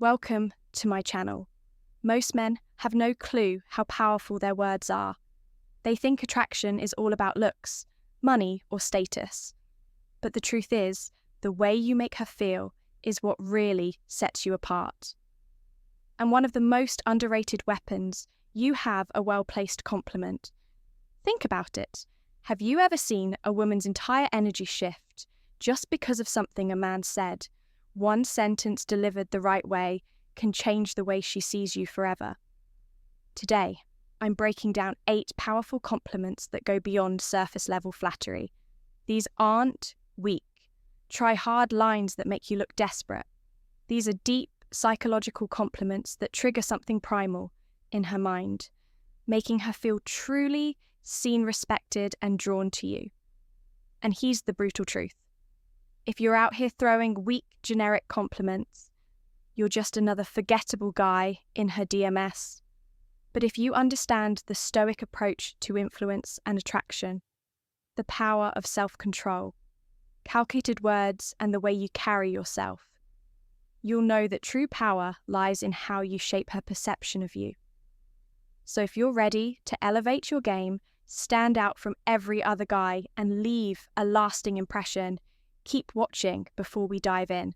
Welcome to my channel. Most men have no clue how powerful their words are. They think attraction is all about looks, money, or status. But the truth is, the way you make her feel is what really sets you apart. And one of the most underrated weapons, you have a well-placed compliment. Think about it. Have you ever seen a woman's entire energy shift just because of something a man said? One sentence delivered the right way can change the way she sees you forever. Today, I'm breaking down 8 powerful compliments that go beyond surface-level flattery. These aren't weak, try-hard lines that make you look desperate. These are deep, psychological compliments that trigger something primal in her mind, making her feel truly seen, respected, and drawn to you. And here's the brutal truth. If you're out here throwing weak, generic compliments, you're just another forgettable guy in her DMS. But if you understand the Stoic approach to influence and attraction, the power of self-control, calculated words, and the way you carry yourself, you'll know that true power lies in how you shape her perception of you. So if you're ready to elevate your game, stand out from every other guy, and leave a lasting impression, keep watching before we dive in.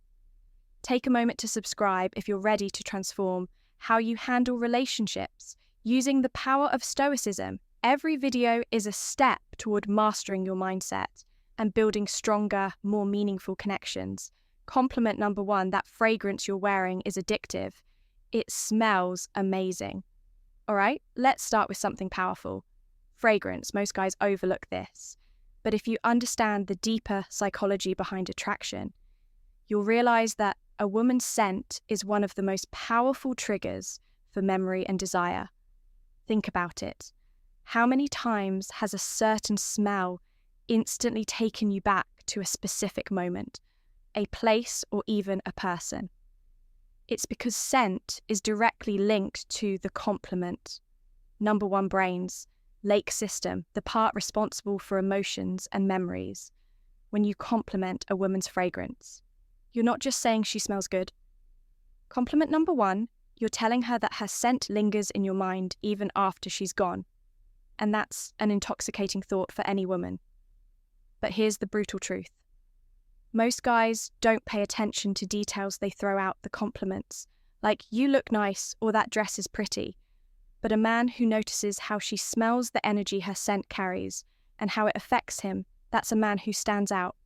Take a moment to subscribe if you're ready to transform how you handle relationships using the power of Stoicism. Every video is a step toward mastering your mindset and building stronger, more meaningful connections. Compliment number 1, that fragrance you're wearing is addictive. It smells amazing. All right, let's start with something powerful. Fragrance, most guys overlook this. But if you understand the deeper psychology behind attraction, you'll realize that a woman's scent is one of the most powerful triggers for memory and desire. Think about it. How many times has a certain smell instantly taken you back to a specific moment, a place, or even a person? It's because scent is directly linked to the compliment. Number 1, brains. Lake system, the part responsible for emotions and memories. When you compliment a woman's fragrance, you're not just saying she smells good. Compliment number 1, you're telling her that her scent lingers in your mind even after she's gone. And that's an intoxicating thought for any woman. But here's the brutal truth. Most guys don't pay attention to details they throw out the compliments, like "you look nice" or "that dress is pretty." But a man who notices how she smells the energy her scent carries and how it affects him, that's a man who stands out.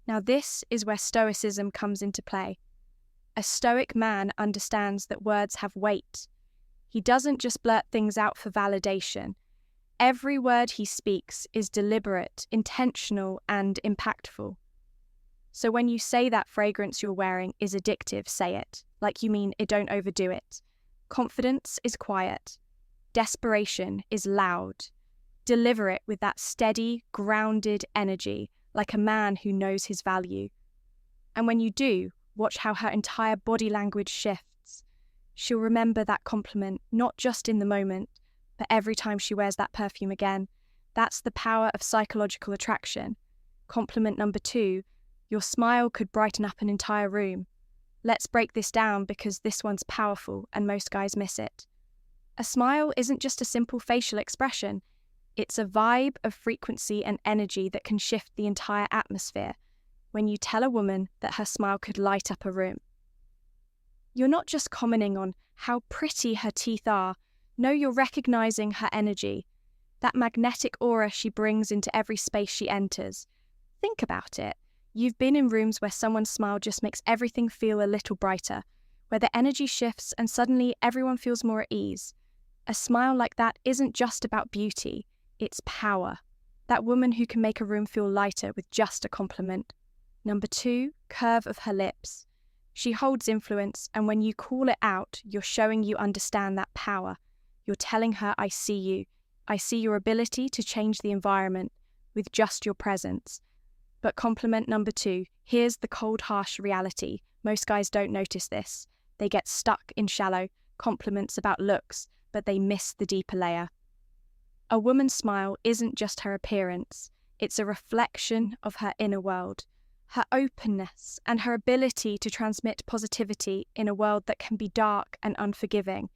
Now this is where Stoicism comes into play. A Stoic man understands that words have weight. He doesn't just blurt things out for validation. Every word he speaks is deliberate, intentional, and impactful. So when you say that fragrance you're wearing is addictive, say it, like you mean it, don't overdo it. Confidence is quiet. Desperation is loud. Deliver it with that steady, grounded energy, like a man who knows his value. And when you do, watch how her entire body language shifts. She'll remember that compliment, not just in the moment, but every time she wears that perfume again. That's the power of psychological attraction. Compliment number 2, your smile could brighten up an entire room. Let's break this down because this one's powerful and most guys miss it. A smile isn't just a simple facial expression. It's a vibe of frequency and energy that can shift the entire atmosphere when you tell a woman that her smile could light up a room. You're not just commenting on how pretty her teeth are. No, you're recognizing her energy, that magnetic aura she brings into every space she enters. Think about it. You've been in rooms where someone's smile just makes everything feel a little brighter, where the energy shifts and suddenly everyone feels more at ease. A smile like that isn't just about beauty, it's power. That woman who can make a room feel lighter with just a compliment. Number 2, curve of her lips. She holds influence, and when you call it out, you're showing you understand that power. You're telling her, I see you. I see your ability to change the environment with just your presence. But compliment number 2, here's the cold, harsh reality. Most guys don't notice this. They get stuck in shallow compliments about looks, but they miss the deeper layer. A woman's smile isn't just her appearance. It's a reflection of her inner world. her openness, and her ability to transmit positivity in a world that can be dark and unforgiving.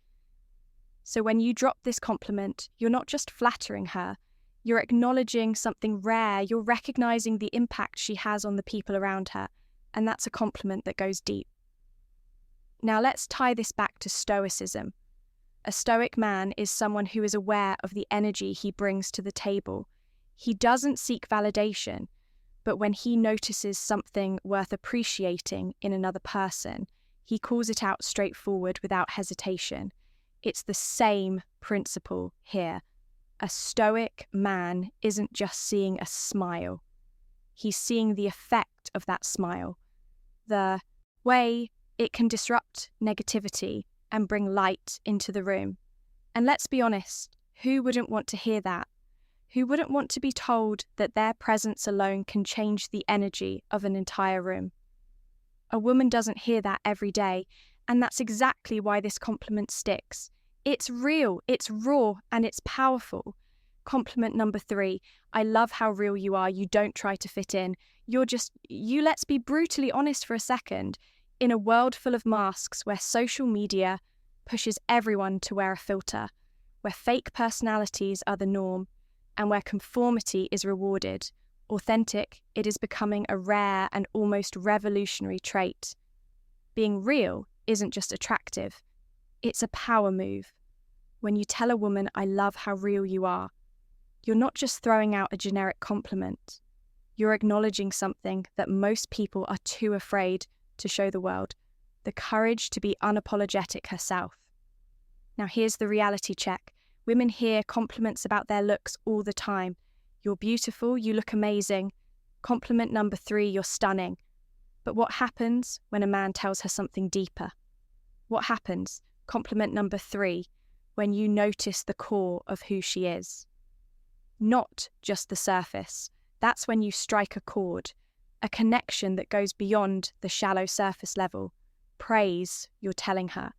So when you drop this compliment, you're not just flattering her, you're acknowledging something rare, you're recognizing the impact she has on the people around her, and that's a compliment that goes deep. Now let's tie this back to Stoicism. A Stoic man is someone who is aware of the energy he brings to the table. He doesn't seek validation, but when he notices something worth appreciating in another person, he calls it out straightforward without hesitation. It's the same principle here. A Stoic man isn't just seeing a smile. He's seeing the effect of that smile, the way it can disrupt negativity and bring light into the room. And let's be honest, who wouldn't want to hear that? Who wouldn't want to be told that their presence alone can change the energy of an entire room? A woman doesn't hear that every day, and that's exactly why this compliment sticks. It's real, it's raw, and it's powerful. Compliment number 3, I love how real you are, you don't try to fit in. Let's be brutally honest for a second. In a world full of masks where social media pushes everyone to wear a filter, where fake personalities are the norm, and where conformity is rewarded, authentic, it is becoming a rare and almost revolutionary trait. Being real isn't just attractive, it's a power move. When you tell a woman, I love how real you are, you're not just throwing out a generic compliment. You're acknowledging something that most people are too afraid to show the world, the courage to be unapologetic herself. Now here's the reality check. Women hear compliments about their looks all the time. You're beautiful, you look amazing. Compliment number 3, you're stunning. But what happens when a man tells her something deeper? What happens, compliment number 3, when you notice the core of who she is? Not just the surface. That's when you strike a chord, a connection that goes beyond the shallow surface level. Praise you're telling her.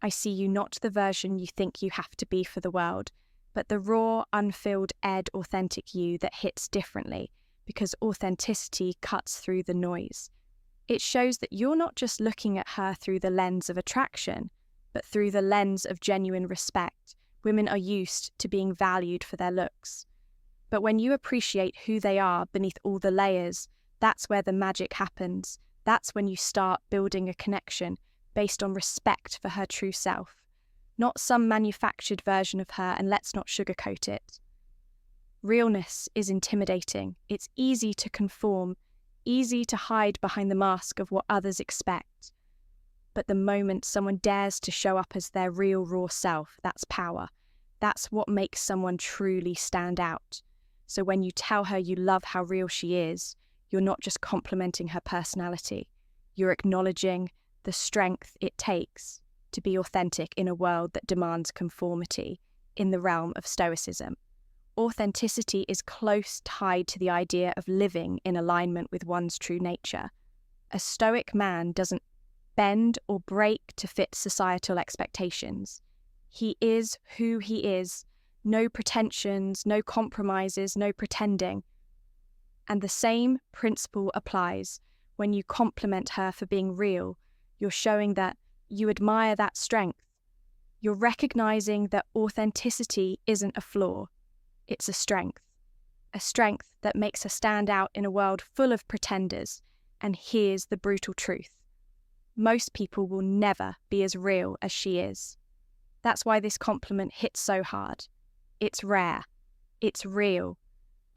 I see you not the version you think you have to be for the world, but the raw, unfilled, authentic you that hits differently, because authenticity cuts through the noise. It shows that you're not just looking at her through the lens of attraction, but through the lens of genuine respect. Women are used to being valued for their looks. But when you appreciate who they are beneath all the layers, that's where the magic happens. That's when you start building a connection based on respect for her true self, not some manufactured version of her, and let's not sugarcoat it. Realness is intimidating. It's easy to conform, easy to hide behind the mask of what others expect. But the moment someone dares to show up as their real, raw self, that's power. That's what makes someone truly stand out. So when you tell her you love how real she is, you're not just complimenting her personality. You're acknowledging the strength it takes to be authentic in a world that demands conformity in the realm of Stoicism. Authenticity is close tied to the idea of living in alignment with one's true nature. A Stoic man doesn't bend or break to fit societal expectations. He is who he is, no pretensions, no compromises, no pretending. And the same principle applies. When you compliment her for being real, you're showing that you admire that strength. You're recognizing that authenticity isn't a flaw, it's a strength that makes her stand out in a world full of pretenders. And here's the brutal truth. Most people will never be as real as she is. That's why this compliment hits so hard. It's rare, it's real,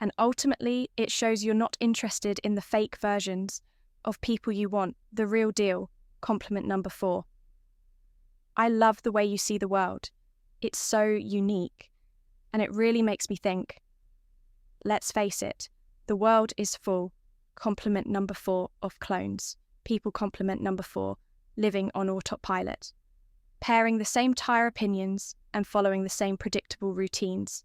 and ultimately it shows you're not interested in the fake versions of people you want, the real deal. Compliment number 4. I love the way you see the world. It's so unique, and it really makes me think. Let's face it, the world is full, compliment number 4, of clones. People compliment number 4, living on autopilot, pairing the same tire opinions and following the same predictable routines.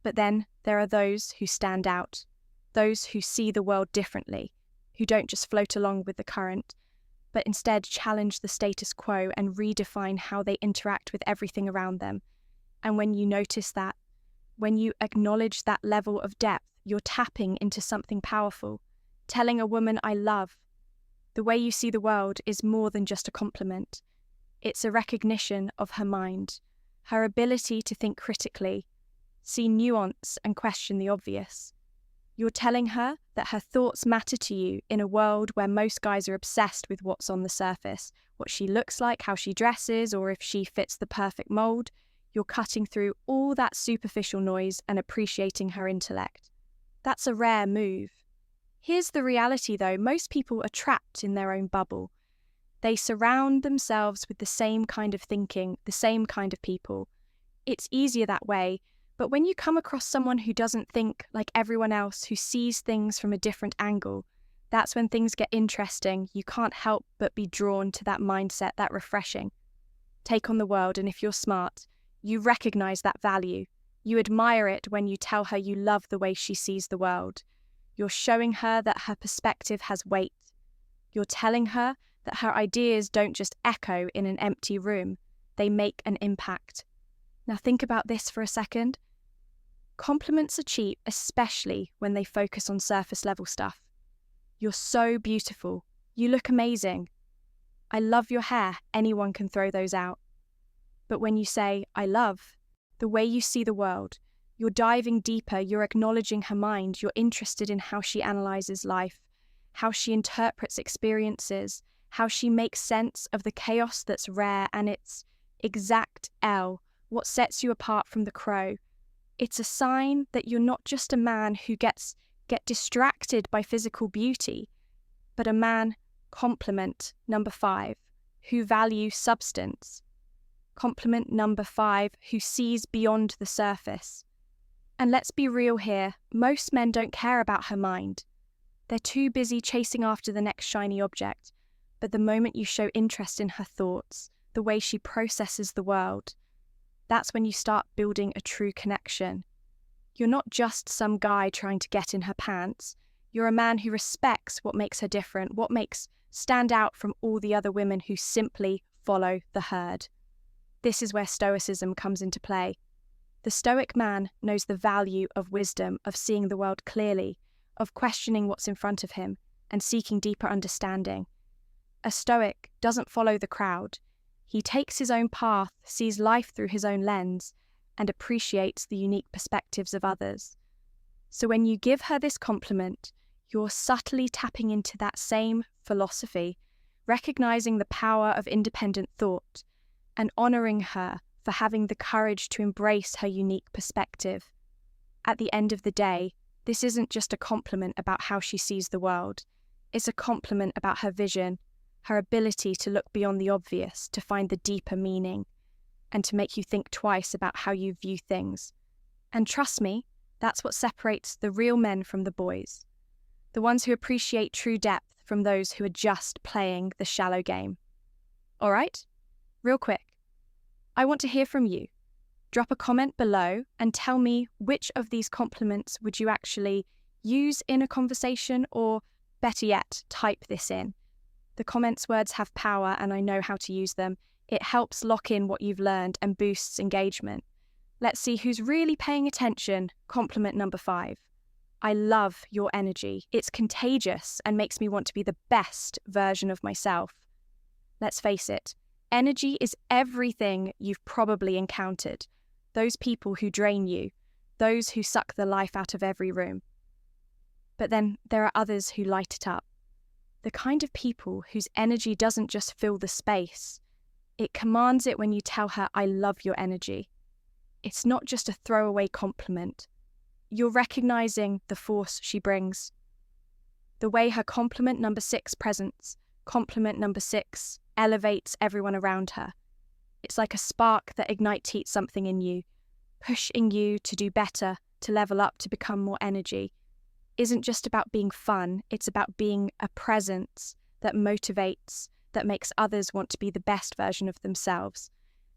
But then there are those who stand out, those who see the world differently, who don't just float along with the current, but instead challenge the status quo and redefine how they interact with everything around them. And when you notice that, when you acknowledge that level of depth, you're tapping into something powerful. telling a woman I love. The way you see the world is more than just a compliment. It's a recognition of her mind, her ability to think critically, see nuance and question the obvious. You're telling her that her thoughts matter to you in a world where most guys are obsessed with what's on the surface, what she looks like, how she dresses, or if she fits the perfect mold. You're cutting through all that superficial noise and appreciating her intellect. That's a rare move. Here's the reality though, most people are trapped in their own bubble. They surround themselves with the same kind of thinking, the same kind of people. It's easier that way, but when you come across someone who doesn't think like everyone else, who sees things from a different angle, that's when things get interesting. You can't help but be drawn to that mindset, that refreshing take on the world, and if you're smart, you recognize that value. You admire it when you tell her you love the way she sees the world. You're showing her that her perspective has weight. You're telling her that her ideas don't just echo in an empty room, they make an impact. Now think about this for a second. Compliments are cheap, especially when they focus on surface level stuff. You're so beautiful. You look amazing. I love your hair. Anyone can throw those out. But when you say, I love, the way you see the world, you're diving deeper, you're acknowledging her mind, you're interested in how she analyzes life, how she interprets experiences, how she makes sense of the chaos that's rare and its exact L, what sets you apart from the crow. It's a sign that you're not just a man who get distracted by physical beauty, but a man, compliment number 5, who values substance. Compliment number 5, who sees beyond the surface. And let's be real here, most men don't care about her mind. They're too busy chasing after the next shiny object. But the moment you show interest in her thoughts, the way she processes the world, that's when you start building a true connection. You're not just some guy trying to get in her pants. You're a man who respects what makes her different, what makes stand out from all the other women who simply follow the herd. This is where Stoicism comes into play. The Stoic man knows the value of wisdom, of seeing the world clearly, of questioning what's in front of him, and seeking deeper understanding. A Stoic doesn't follow the crowd. He takes his own path, sees life through his own lens, and appreciates the unique perspectives of others. So when you give her this compliment, you're subtly tapping into that same philosophy, recognizing the power of independent thought, and honoring her for having the courage to embrace her unique perspective. At the end of the day, this isn't just a compliment about how she sees the world. It's a compliment about her vision, her ability to look beyond the obvious, to find the deeper meaning, and to make you think twice about how you view things. And trust me, that's what separates the real men from the boys. The ones who appreciate true depth from those who are just playing the shallow game. All right? Real quick, I want to hear from you. Drop a comment below and tell me which of these compliments would you actually use in a conversation, or better yet, type this in. The comments words have power and I know how to use them. It helps lock in what you've learned and boosts engagement. Let's see who's really paying attention. Compliment number 5. I love your energy. It's contagious and makes me want to be the best version of myself. Let's face it, energy is everything you've probably encountered. Those people who drain you, those who suck the life out of every room. But then there are others who light it up. The kind of people whose energy doesn't just fill the space. It commands it when you tell her, I love your energy. It's not just a throwaway compliment. You're recognizing the force she brings. The way her compliment number 6 presents, compliment number 6, elevates everyone around her. It's like a spark that ignites something in you, pushing you to do better, to level up, to become more energy. Isn't just about being fun, it's about being a presence that motivates, that makes others want to be the best version of themselves.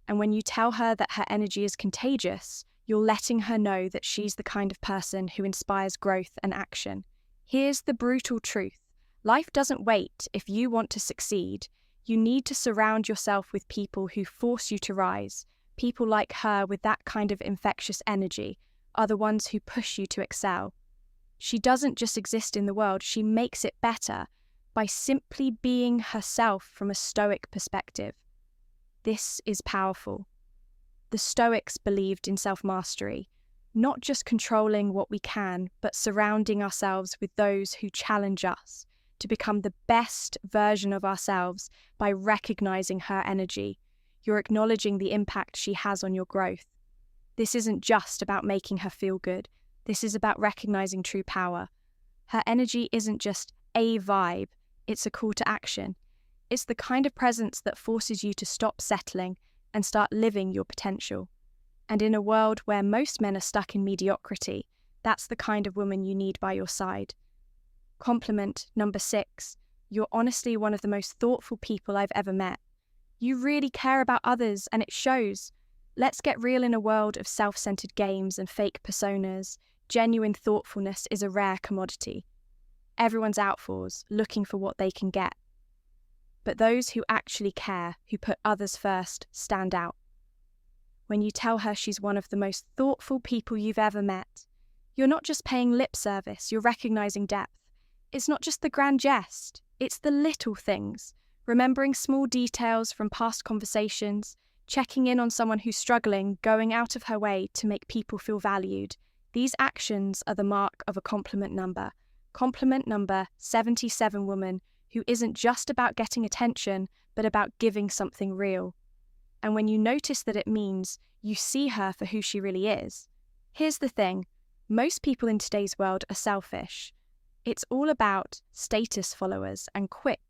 And when you tell her that her energy is contagious, you're letting her know that she's the kind of person who inspires growth and action. Here's the brutal truth. Life doesn't wait. If you want to succeed, you need to surround yourself with people who force you to rise. People like her with that kind of infectious energy are the ones who push you to excel. She doesn't just exist in the world, she makes it better by simply being herself from a Stoic perspective. This is powerful. The Stoics believed in self-mastery, not just controlling what we can, but surrounding ourselves with those who challenge us to become the best version of ourselves by recognizing her energy. You're acknowledging the impact she has on your growth. This isn't just about making her feel good. This is about recognizing true power. Her energy isn't just a vibe, it's a call to action. It's the kind of presence that forces you to stop settling and start living your potential. And in a world where most men are stuck in mediocrity, that's the kind of woman you need by your side. Compliment number 6. You're honestly one of the most thoughtful people I've ever met. You really care about others, and it shows. Let's get real. In a world of self-centered games and fake personas, genuine thoughtfulness is a rare commodity. Everyone's out for us, looking for what they can get. But those who actually care, who put others first, stand out. When you tell her she's one of the most thoughtful people you've ever met, you're not just paying lip service, you're recognizing depth. It's not just the grand jest, it's the little things. Remembering small details from past conversations, checking in on someone who's struggling, going out of her way to make people feel valued. These actions are the mark of a compliment number. Compliment number 77 woman who isn't just about getting attention, but about giving something real. And when you notice that it means you see her for who she really is. Here's the thing, most people in today's world are selfish. It's all about status followers and quick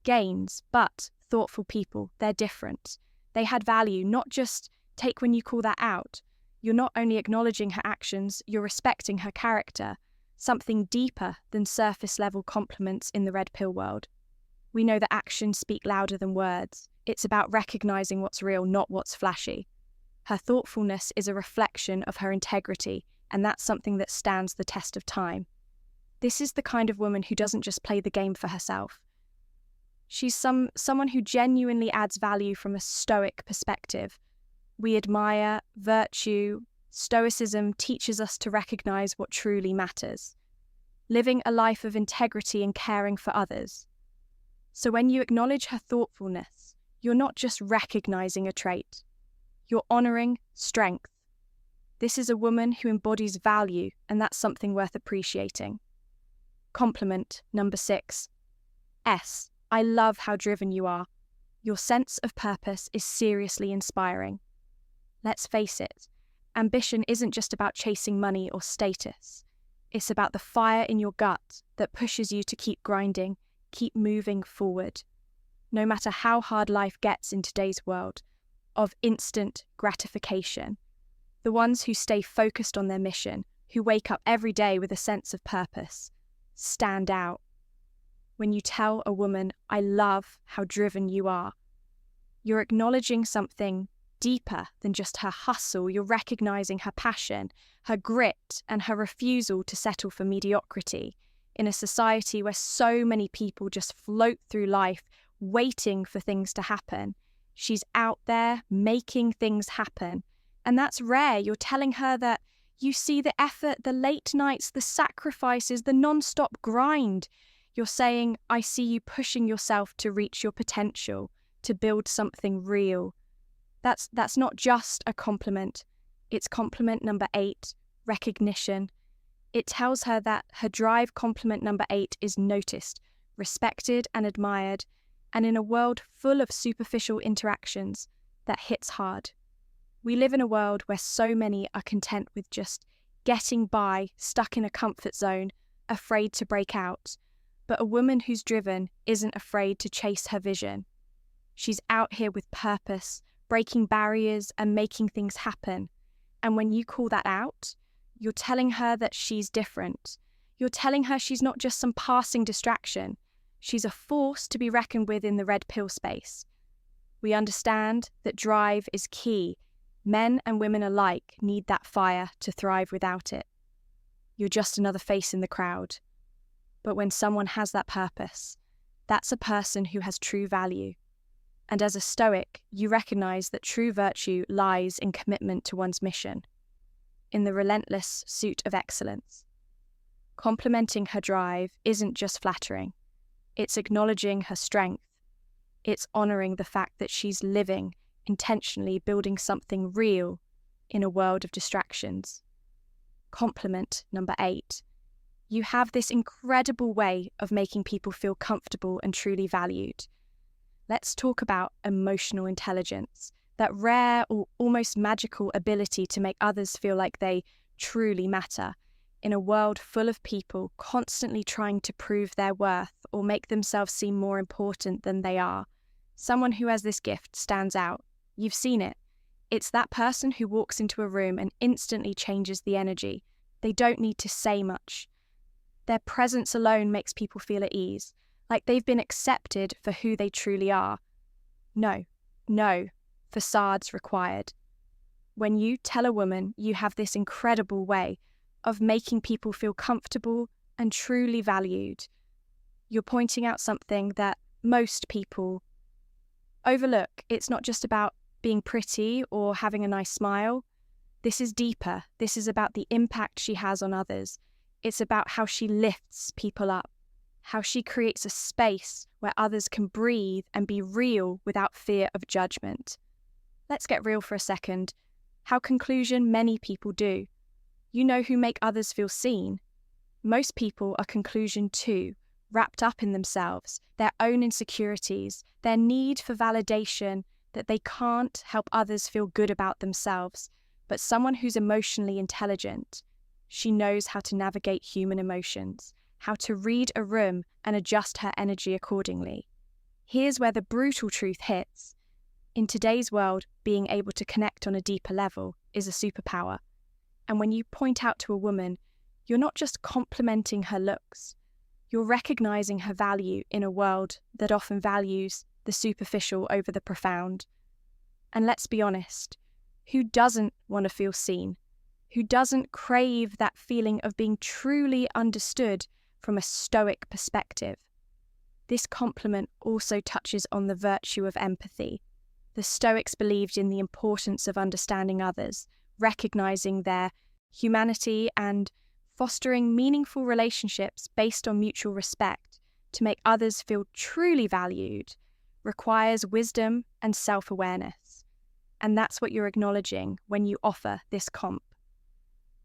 gains, but thoughtful people, they're different. They had value, not just take when you call that out. You're not only acknowledging her actions, you're respecting her character, something deeper than surface-level compliments in the red pill world. We know that actions speak louder than words. It's about recognizing what's real, not what's flashy. Her thoughtfulness is a reflection of her integrity, and that's something that stands the test of time. This is the kind of woman who doesn't just play the game for herself. She's someone who genuinely adds value from a Stoic perspective. We admire virtue. Stoicism teaches us to recognize what truly matters, living a life of integrity and caring for others. So when you acknowledge her thoughtfulness, you're not just recognizing a trait, you're honoring strength. This is a woman who embodies value, and that's something worth appreciating. Compliment number 6. S. I love how driven you are. Your sense of purpose is seriously inspiring. Let's face it, ambition isn't just about chasing money or status. It's about the fire in your gut that pushes you to keep grinding, keep moving forward. No matter how hard life gets in today's world of instant gratification, the ones who stay focused on their mission, who wake up every day with a sense of purpose, stand out. When you tell a woman, I love how driven you are, you're acknowledging something deeper than just her hustle. You're recognizing her passion, her grit, and her refusal to settle for mediocrity in a society where so many people just float through life waiting for things to happen. She's out there making things happen, and that's rare. You're telling her that you see the effort, the late nights, the sacrifices, the non-stop grind. You're saying, I see you pushing yourself to reach your potential, to build something real. That's not just a compliment. It's compliment number 8, recognition. It tells her that her drive, compliment number 8, is noticed, respected and admired, and in a world full of superficial interactions, that hits hard. We live in a world where so many are content with just getting by, stuck in a comfort zone, afraid to break out. But a woman who's driven isn't afraid to chase her vision. She's out here with purpose, breaking barriers and making things happen. And when you call that out, you're telling her that she's different. You're telling her she's not just some passing distraction. She's a force to be reckoned with in the red pill space. We understand that drive is key. Men and women alike need that fire to thrive without it. You're just another face in the crowd. But when someone has that purpose, that's a person who has true value. And as a Stoic, you recognize that true virtue lies in commitment to one's mission, in the relentless pursuit of excellence. Complimenting her drive isn't just flattering. It's acknowledging her strength. It's honoring the fact that she's living, intentionally building something real in a world of distractions. Compliment number 8. You have this incredible way of making people feel comfortable and truly valued. Let's talk about emotional intelligence, that rare or almost magical ability to make others feel like they truly matter in a world full of people constantly trying to prove their worth or make themselves seem more important than they are. Someone who has this gift stands out. You've seen it. It's that person who walks into a room and instantly changes the energy. They don't need to say much. Their presence alone makes people feel at ease, like they've been accepted for who they truly are. No, facades required. When you tell a woman you have this incredible way of making people feel comfortable and truly valued, you're pointing out something that most people overlook. It's not just about being pretty or having a nice smile. This is deeper. This is about the impact she has on others. It's about how she lifts people up, how she creates a space where others can breathe and be real without fear of judgment. Let's get real for a second. How conclusion many people do. You know who make others feel seen. Most people are conclusion too, wrapped up in themselves, their own insecurities, their need for validation that they can't help others feel good about themselves. But someone who's emotionally intelligent, she knows how to navigate human emotions, how to read a room and adjust her energy accordingly. Here's where the brutal truth hits. In today's world, being able to connect on a deeper level is a superpower. And when you point out to a woman, you're not just complimenting her looks, you're recognizing her value in a world that often values the superficial over the profound. And let's be honest, who doesn't want to feel seen? Who doesn't crave that feeling of being truly understood from a Stoic perspective? This compliment also touches on the virtue of empathy. The Stoics believed in the importance of understanding others, recognizing their humanity and fostering meaningful relationships based on mutual respect to make others feel truly valued requires wisdom and self-awareness. And that's what you're acknowledging when you offer this comp.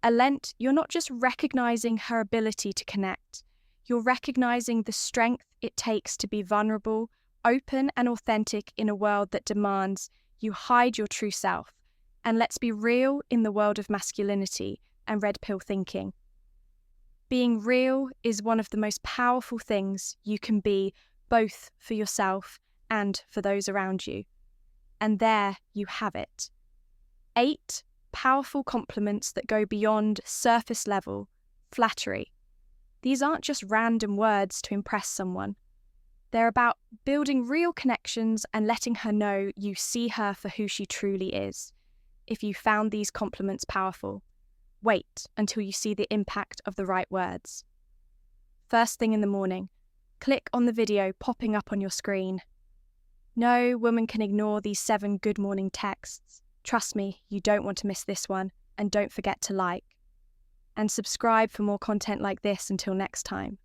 Alent, you're not just recognizing her ability to connect, you're recognizing the strength it takes to be vulnerable, open and authentic in a world that demands you hide your true self. And let's be real in the world of masculinity and red pill thinking. Being real is one of the most powerful things you can be, both for yourself and for those around you. And there you have it. 8 powerful compliments that go beyond surface level flattery. These aren't just random words to impress someone. They're about building real connections and letting her know you see her for who she truly is. If you found these compliments powerful, wait until you see the impact of the right words. First thing in the morning, click on the video popping up on your screen. No woman can ignore these 7 good morning texts. Trust me, you don't want to miss this one, and don't forget to like. And subscribe for more content like this until next time.